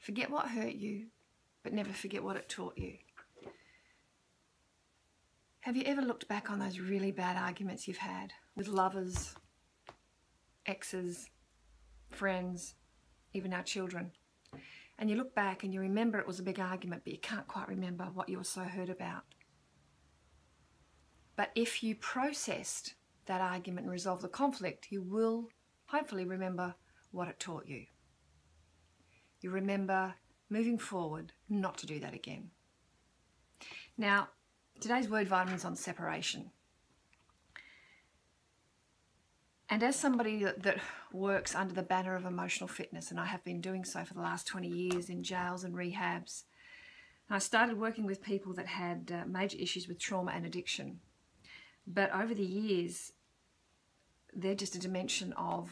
Forget what hurt you, but never forget what it taught you. Have you ever looked back on those really bad arguments you've had with lovers, exes, friends, even our children? And you look back and you remember it was a big argument, but you can't quite remember what you were so hurt about. But if you processed that argument and resolved the conflict, you will hopefully remember what it taught you. You remember moving forward not to do that again. Now, today's word vitamin is on separation. And as somebody that works under the banner of emotional fitness, and I have been doing so for the last 20 years in jails and rehabs, and I started working with people that had major issues with trauma and addiction. But over the years, they're just a dimension of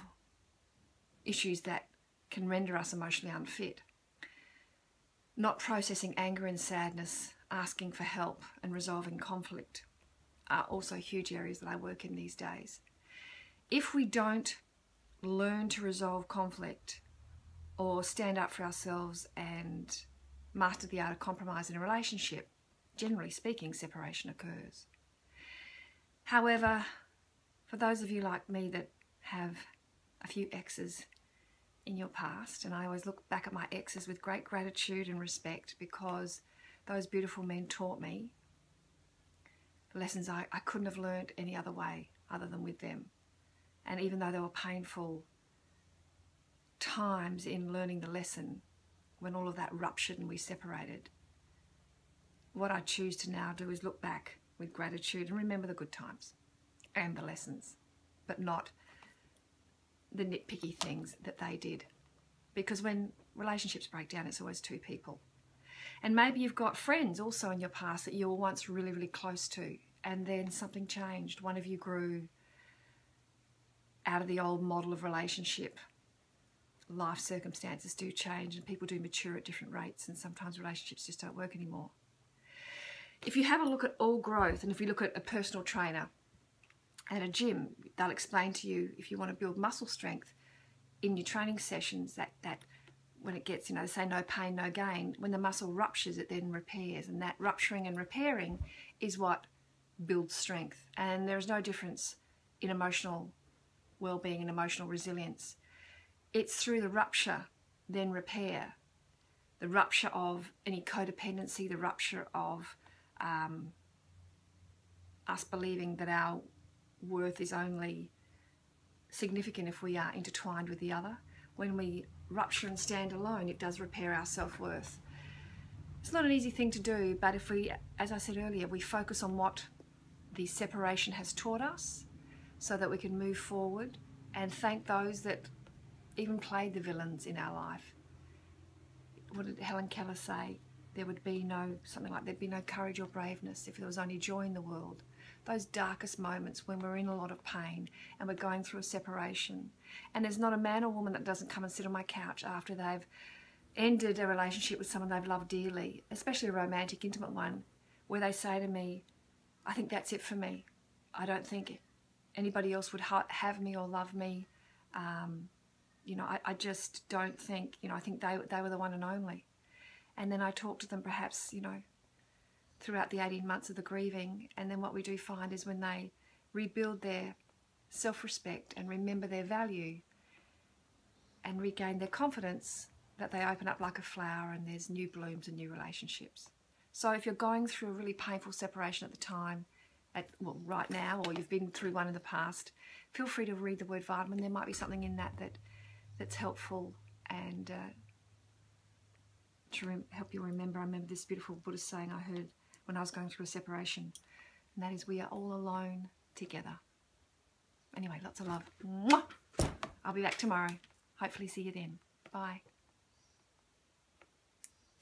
issues that can render us emotionally unfit. Not processing anger and sadness, asking for help and resolving conflict are also huge areas that I work in these days. If we don't learn to resolve conflict or stand up for ourselves and master the art of compromise in a relationship, generally speaking, separation occurs. However, for those of you like me that have a few exes in your past, and I always look back at my exes with great gratitude and respect because those beautiful men taught me lessons I couldn't have learned any other way other than with them. And even though there were painful times in learning the lesson, when all of that ruptured and we separated, what I choose to now do is look back with gratitude and remember the good times and the lessons, but not the nitpicky things that they did. Because when relationships break down, it's always two people. And maybe you've got friends also in your past that you were once really, really close to, and then something changed. One of you grew out of the old model of relationship. Life circumstances do change and people do mature at different rates, and sometimes relationships just don't work anymore. If you have a look at all growth, and if you look at a personal trainer at a gym, they'll explain to you if you want to build muscle strength in your training sessions that when it gets, they say no pain, no gain. When the muscle ruptures, it then repairs, and that rupturing and repairing is what builds strength. And there is no difference in emotional well-being and emotional resilience. It's through the rupture, then repair. The rupture of any codependency, the rupture of us believing that our worth is only significant if we are intertwined with the other. When we rupture and stand alone, it does repair our self-worth. It's not an easy thing to do, but if we, as I said earlier, we focus on what the separation has taught us so that we can move forward and thank those that even played the villains in our life. What did Helen Keller say? There would be something like there'd be no courage or braveness if there was only joy in the world. Those darkest moments when we're in a lot of pain and we're going through a separation. And there's not a man or woman that doesn't come and sit on my couch after they've ended a relationship with someone they've loved dearly, especially a romantic, intimate one, where they say to me, I think that's it for me. I don't think anybody else would have me or love me. I just don't think, I think they were the one and only. And then I talk to them perhaps, throughout the 18 months of the grieving. And then what we do find is when they rebuild their self-respect and remember their value and regain their confidence, that they open up like a flower and there's new blooms and new relationships. So if you're going through a really painful separation at the time, right now, or you've been through one in the past, feel free to read the word vitamin. There might be something in that's helpful and to help you remember. I remember this beautiful Buddhist saying I heard when I was going through a separation, and that is, we are all alone together. Anyway, lots of love. Mwah! I'll be back tomorrow. Hopefully see you then. Bye.